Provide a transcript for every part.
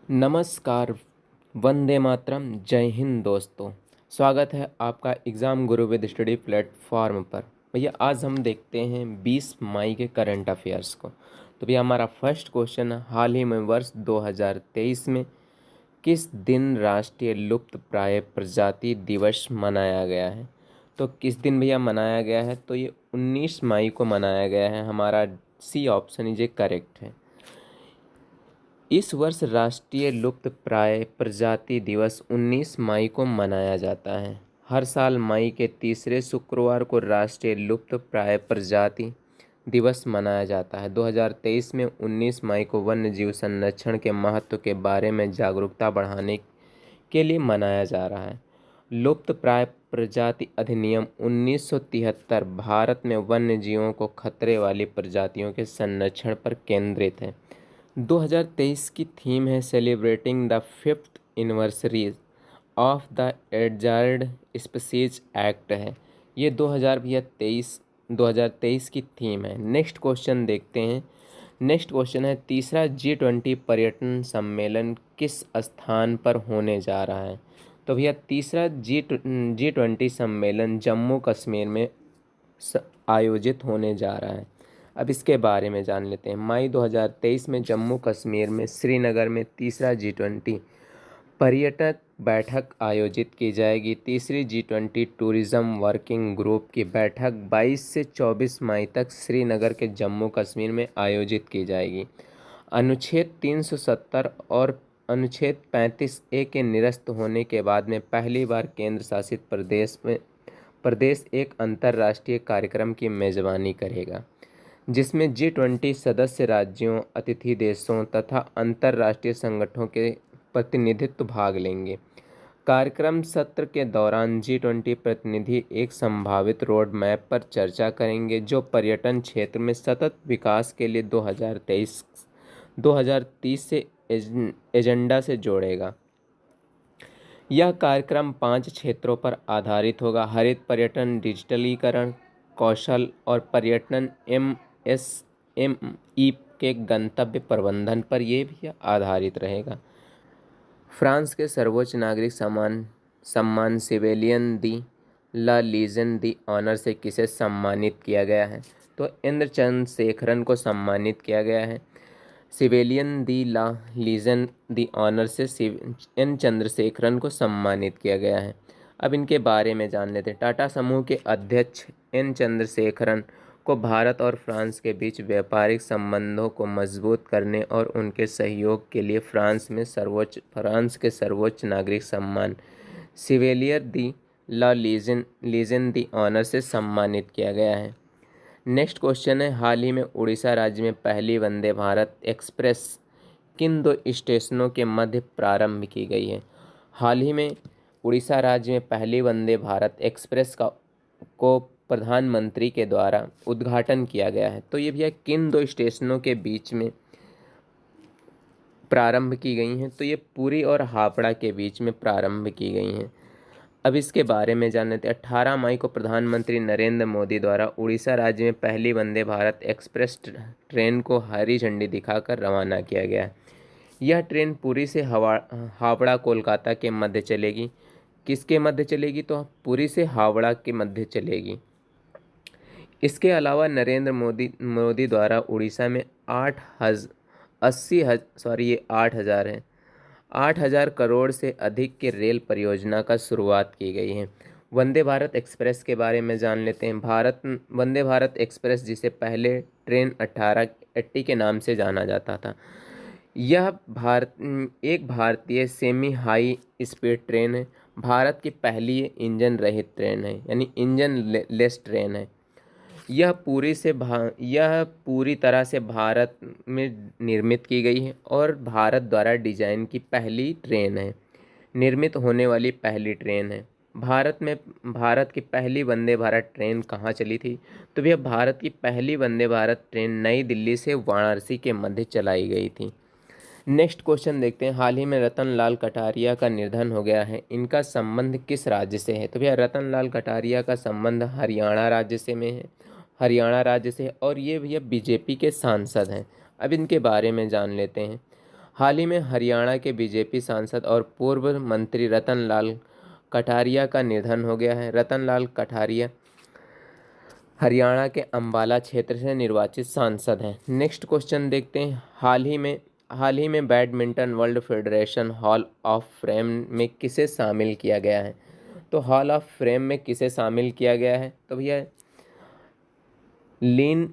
नमस्कार, वंदे मातरम, जय हिंद दोस्तों। स्वागत है आपका exam Guru with study platform पर। भैया आज हम देखते हैं 20 मई के करंट अफेयर्स को। तो भैया हमारा फर्स्ट क्वेश्चन है, हाल ही में वर्ष 2023 में किस दिन राष्ट्रीय लुप्त प्राय प्रजाति दिवस मनाया गया है? तो किस दिन भैया मनाया गया है? तो ये 19 मई को मनाया गया है। हमारा सी ऑप्शन ये करेक्ट है। इस वर्ष राष्ट्रीय लुप्त प्राय प्रजाति दिवस 19 मई को मनाया जाता है। हर साल मई के तीसरे शुक्रवार को राष्ट्रीय लुप्त प्राय प्रजाति दिवस मनाया जाता है। 2023 में 19 मई को वन्य जीव संरक्षण के महत्व के बारे में जागरूकता बढ़ाने के लिए मनाया जा रहा है। लुप्त प्राय प्रजाति अधिनियम 1973 भारत में वन्य जीवों को खतरे वाली प्रजातियों के संरक्षण पर केंद्रित है। 2023 की थीम है celebrating the 5th anniversary of the endangered species act है। ये 2023 की थीम है। नेक्स्ट क्वेश्चन देखते हैं। नेक्स्ट क्वेश्चन है, तीसरा G20 पर्यटन सम्मेलन किस स्थान पर होने जा रहा है? तो भैया तीसरा G20 सम्मेलन जम्मू कश्मीर में आयोजित होने जा रहा है। अब इसके बारे में जान लेते हैं। मई 2023 में जम्मू कश्मीर में श्रीनगर में तीसरा G20 पर्यटक बैठक आयोजित की जाएगी। तीसरी G20 टूरिज्म वर्किंग ग्रुप की बैठक 22 से 24 मई तक श्रीनगर के जम्मू कश्मीर में आयोजित की जाएगी। अनुच्छेद 370 और अनुच्छेद 35A के निरस्त होने के बाद में पहली बार केंद्र शासित प्रदेश एक अंतर्राष्ट्रीय कार्यक्रम की मेजबानी करेगा, जिसमें G20 सदस्य राज्यों, अतिथि देशों तथा अंतर्राष्ट्रीय संगठनों के प्रतिनिधित्व भाग लेंगे। कार्यक्रम सत्र के दौरान G20 प्रतिनिधि एक संभावित रोड मैप पर चर्चा करेंगे, जो पर्यटन क्षेत्र में सतत विकास के लिए 2030 से एजेंडा से जोड़ेगा। यह कार्यक्रम 5 क्षेत्रों पर आधारित होगा: हरित पर्यटन, डिजिटलीकरण, कौशल और पर्यटन MSME के गंतव्य प्रबंधन पर यह भी आधारित रहेगा। फ्रांस के सर्वोच्च नागरिक सम्मान सिविलियन दी ला लीजन दी ऑनर से किसे सम्मानित किया गया है? तो इंद्र चंद्रशेखरन को सम्मानित किया गया है। सिविलियन दी ला लीजन दी ऑनर से एन चंद्रशेखरन को सम्मानित किया गया है। अब इनके बारे में जान लेते हैं। टाटा समूह के अध्यक्ष एन चंद्रशेखरन को भारत और फ्रांस के बीच व्यापारिक संबंधों को मजबूत करने और उनके सहयोग के लिए फ्रांस के सर्वोच्च नागरिक सम्मान सिविलियर दी ला लीजन दी ऑनर से सम्मानित किया गया है। नेक्स्ट क्वेश्चन है, हाल ही में उड़ीसा राज्य में पहली वंदे भारत एक्सप्रेस किन 2 स्टेशनों के मध्य प्रारंभ की गई है? हाल ही में उड़ीसा राज्य में पहली वंदे भारत एक्सप्रेस को प्रधानमंत्री के द्वारा उद्घाटन किया गया है। तो ये भैया किन 2 स्टेशनों के बीच में प्रारंभ की गई हैं? तो ये पुरी और हावड़ा के बीच में प्रारंभ की गई हैं। अब इसके बारे में जान लेते हैं। 18 मई को प्रधानमंत्री नरेंद्र मोदी द्वारा उड़ीसा राज्य में पहली वंदे भारत एक्सप्रेस ट्रेन को हरी झंडी दिखाकर रवाना किया गया। यह ट्रेन पुरी से हावड़ा कोलकाता के मध्य चलेगी। किसके मध्य चलेगी? तो पुरी से हावड़ा के मध्य चलेगी। इसके अलावा नरेंद्र मोदी द्वारा उड़ीसा में 8,000 करोड़ से अधिक के रेल परियोजना का शुरुआत की गई है। वंदे भारत एक्सप्रेस के बारे में जान लेते हैं। वंदे भारत एक्सप्रेस, जिसे पहले ट्रेन 1880 के नाम से जाना जाता था, यह एक भारतीय सेमी हाई स्पीड ट्रेन है। भारत की पहली इंजन रहित ट्रेन है, यानी इंजन लेस ट्रेन है। यह पूरी तरह से भारत में निर्मित की गई है और भारत द्वारा डिजाइन की पहली ट्रेन है, निर्मित होने वाली पहली ट्रेन है। भारत की पहली वंदे भारत ट्रेन कहाँ चली थी? तो भैया भारत की पहली वंदे भारत ट्रेन नई दिल्ली से वाराणसी के मध्य चलाई गई थी। नेक्स्ट क्वेश्चन देखते हैं। हाल ही में रतन लाल कटारिया का निधन हो गया है। इनका संबंध किस राज्य से है? तो भैया रतन लाल कटारिया का संबंध हरियाणा राज्य से और ये भैया बीजेपी के सांसद हैं। अब इनके बारे में जान लेते हैं। हाल ही में हरियाणा के बीजेपी सांसद और पूर्व मंत्री रतन लाल कटारिया का निधन हो गया है। रतन लाल कटारिया हरियाणा के अंबाला क्षेत्र से निर्वाचित सांसद हैं। नेक्स्ट क्वेश्चन देखते हैं। हाल ही में badminton world federation hall of fame में किसे शामिल किया गया है? तो हॉल ऑफ फेम में किसे शामिल किया गया है? तो भैया लिन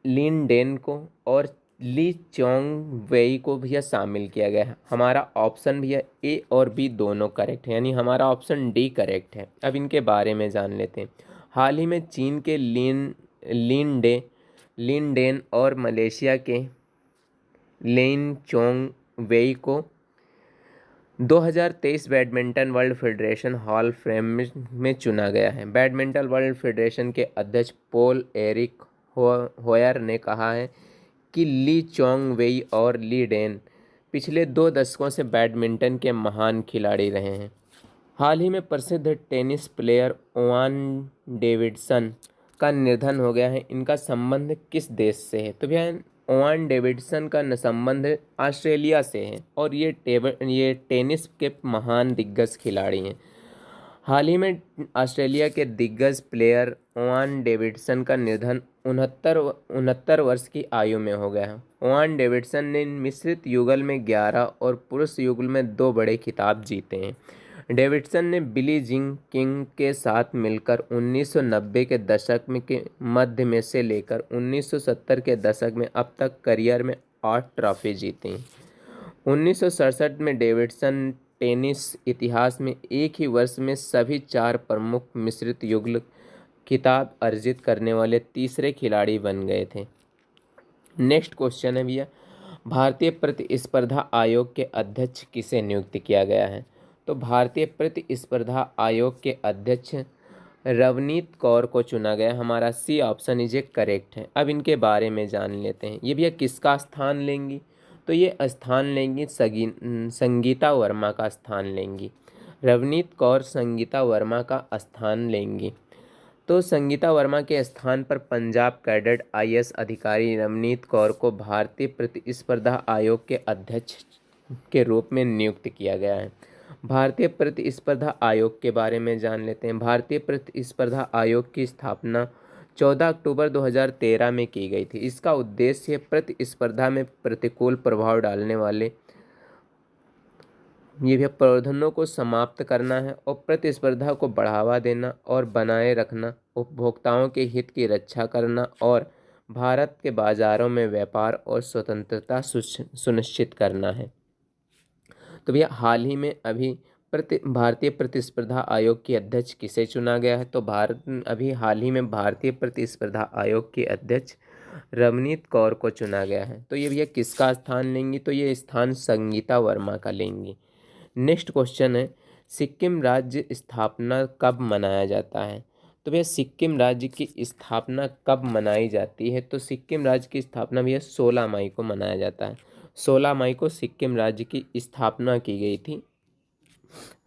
लिन डेन को और ली चोंग वेई को भैया शामिल किया गया है। हमारा ऑप्शन भैया ए और बी दोनों करेक्ट है, यानी हमारा ऑप्शन डी करेक्ट है। अब इनके बारे में जान लेते हैं। हाल ही में चीन के लिन डेन और मलेशिया के लिन चोंग वेई को 2023 badminton world federation hall fame में चुना गया है। बैडमिंटन वर्ल्ड फेडरेशन के अध्यक्ष पॉल एरिक होयर ने कहा है कि ली चोंग वेई और ली डेन पिछले 2 दशकों से बैडमिंटन के महान खिलाड़ी रहे हैं। हाल ही में प्रसिद्ध टेनिस प्लेयर ओवान डेविडसन का निधन हो गया है। इनका संबंध किस देश से है? तो भैया ओवान डेविडसन का संबंध ऑस्ट्रेलिया से है और ये टेनिस के महान दिग्गज खिलाड़ी हैं। हाल ही में ऑस्ट्रेलिया के दिग्गज प्लेयर ओवान डेविडसन का निधन 69 वर्ष की आयु में हो गया है। ओवान डेविडसन ने मिश्रित युगल में 11 और पुरुष युगल में 2 बड़े खिताब जीते हैं। डेविडसन ने बिली जीन किंग के साथ मिलकर 1990 के दशक में के मध्य में से लेकर 1970 के दशक में अब तक करियर में 8 ट्रॉफी जीती। 1967 में डेविडसन टेनिस इतिहास में एक ही वर्ष में सभी 4 प्रमुख मिश्रित युगल खिताब अर्जित करने वाले तीसरे खिलाड़ी बन गए थे। नेक्स्ट क्वेश्चन है भैया, भारतीय प्रतिस्पर्धा आयोग के अध्यक्ष किसे नियुक्त किया गया है? तो भारतीय प्रतिस्पर्धा आयोग के अध्यक्ष रवनीत कौर को चुना गया। हमारा सी ऑप्शन इज करेक्ट है। अब इनके बारे में जान लेते हैं। ये भैया किसका स्थान लेंगी? तो ये स्थान लेंगी संगीता वर्मा का स्थान लेंगी। रवनीत कौर संगीता वर्मा का स्थान लेंगी। तो संगीता वर्मा के स्थान पर पंजाब कैडर IAS अधिकारी रवनीत कौर को भारतीय प्रतिस्पर्धा आयोग के अध्यक्ष के रूप में नियुक्त किया गया है। भारतीय प्रतिस्पर्धा आयोग के बारे में जान लेते हैं। भारतीय प्रतिस्पर्धा आयोग की स्थापना 14 अक्टूबर 2013 में की गई थी। इसका उद्देश्य प्रतिस्पर्धा में प्रतिकूल प्रभाव डालने वाले ये भी प्रावधानों को समाप्त करना है और प्रतिस्पर्धा को बढ़ावा देना और बनाए रखना, उपभोक्ताओं के हित की रक्षा करना और भारत के बाजारों में व्यापार और स्वतंत्रता सुनिश्चित करना है। तो भैया हाल ही में अभी भारतीय प्रतिस्पर्धा आयोग के अध्यक्ष किसे चुना गया है? तो अभी हाल ही में भारतीय प्रतिस्पर्धा आयोग के अध्यक्ष रवनीत कौर को चुना गया है। तो ये भैया किसका स्थान लेंगी? तो ये स्थान संगीता वर्मा का लेंगी। नेक्स्ट क्वेश्चन है, सिक्किम राज्य स्थापना कब मनाया जाता है? तो भैया सिक्किम राज्य की स्थापना कब मनाई जाती है? तो सिक्किम राज्य की स्थापना भैया 16 मई को मनाया जाता है। 16 मई को सिक्किम राज्य की स्थापना की गई थी।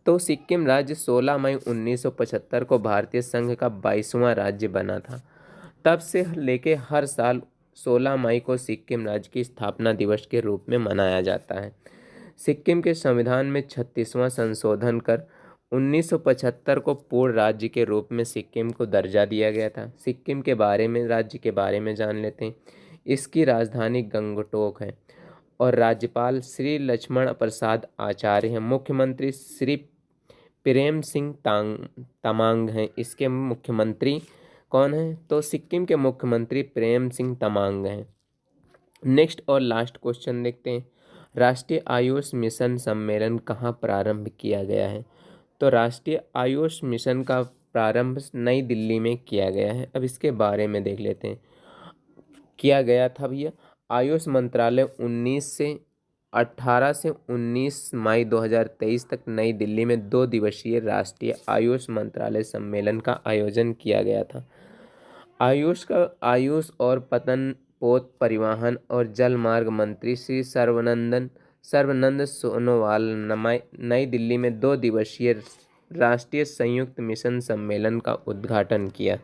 तो सिक्किम राज्य 16 मई 1975 को भारतीय संघ का 22वां राज्य बना था। तब से लेके हर साल 16 मई को सिक्किम राज्य की स्थापना दिवस के रूप में मनाया जाता है। सिक्किम के संविधान में 36वां संशोधन कर 1975 को पूर्ण राज्य के रूप में सिक्किम को दर्जा दिया गया था। सिक्किम के बारे में राज्य के बारे में जान लेते हैं। इसकी राजधानी गंगटोक है और राज्यपाल श्री लक्ष्मण प्रसाद आचार्य हैं। मुख्यमंत्री श्री प्रेम सिंह तमांग हैं। इसके मुख्यमंत्री कौन हैं? तो सिक्किम के मुख्यमंत्री प्रेम सिंह तमांग हैं। नेक्स्ट और लास्ट क्वेश्चन देखते हैं। राष्ट्रीय आयुष मिशन सम्मेलन कहाँ प्रारंभ किया गया है? तो राष्ट्रीय आयुष मिशन का प्रारंभ नई दिल्ली में किया गया है। अब इसके बारे में देख लेते हैं। किया गया था भैया आयुष मंत्रालय 18 से 19 मई 2023 तक नई दिल्ली में 2 दिवसीय राष्ट्रीय आयुष मंत्रालय सम्मेलन का आयोजन किया गया था। आयुष और पतन पोत परिवहन और जल मार्ग मंत्री श्री सर्बानंद सोनोवाल नई दिल्ली में 2 दिवसीय राष्ट्रीय संयुक्त मिशन सम्मेलन का उद्घाटन किया।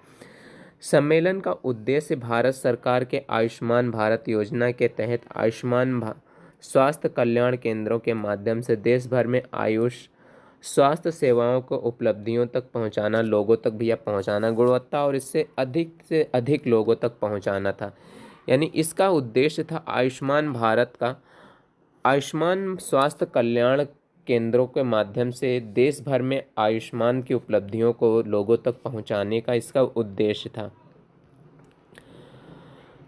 सम्मेलन का उद्देश्य भारत सरकार के आयुष्मान भारत योजना के तहत आयुष्मान स्वास्थ्य कल्याण केंद्रों के माध्यम से देश भर में आयुष स्वास्थ्य सेवाओं को उपलब्धियों तक पहुंचाना, लोगों तक भैया पहुंचाना, गुणवत्ता और इससे अधिक से अधिक लोगों तक पहुंचाना था। यानी इसका उद्देश्य था आयुष्मान भारत का, आयुष्मान स्वास्थ्य कल्याण केंद्रों के माध्यम से देश भर में आयुष्मान की उपलब्धियों को लोगों तक पहुंचाने का इसका उद्देश्य था।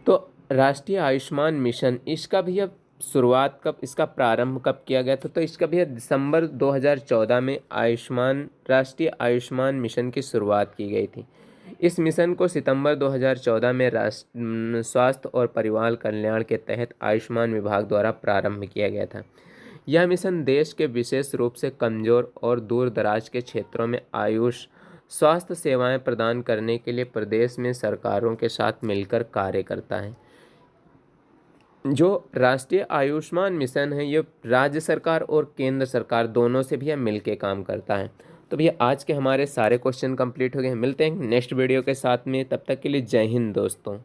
तो राष्ट्रीय आयुष्मान मिशन, इसका भी अब शुरुआत कब, इसका प्रारंभ कब किया गया था? तो इसका भी दिसंबर 2014 में राष्ट्रीय आयुष्मान मिशन की शुरुआत की गई थी। इस मिशन को सितंबर 2014 में स्वास्थ्य और परिवार कल्याण के तहत आयुष्मान विभाग द्वारा प्रारंभ किया गया था। यह मिशन देश के विशेष रूप से कमजोर और दूर दराज के क्षेत्रों में आयुष स्वास्थ्य सेवाएं प्रदान करने के लिए प्रदेश में सरकारों के साथ मिलकर कार्य करता है। जो राष्ट्रीय आयुष्मान मिशन है ये राज्य सरकार और केंद्र सरकार दोनों से भी मिल के काम करता है। तो भैया आज के हमारे सारे क्वेश्चन कंप्लीट हो गए हैं। मिलते हैं नेक्स्ट वीडियो के साथ में, तब तक के लिए जय हिंद दोस्तों।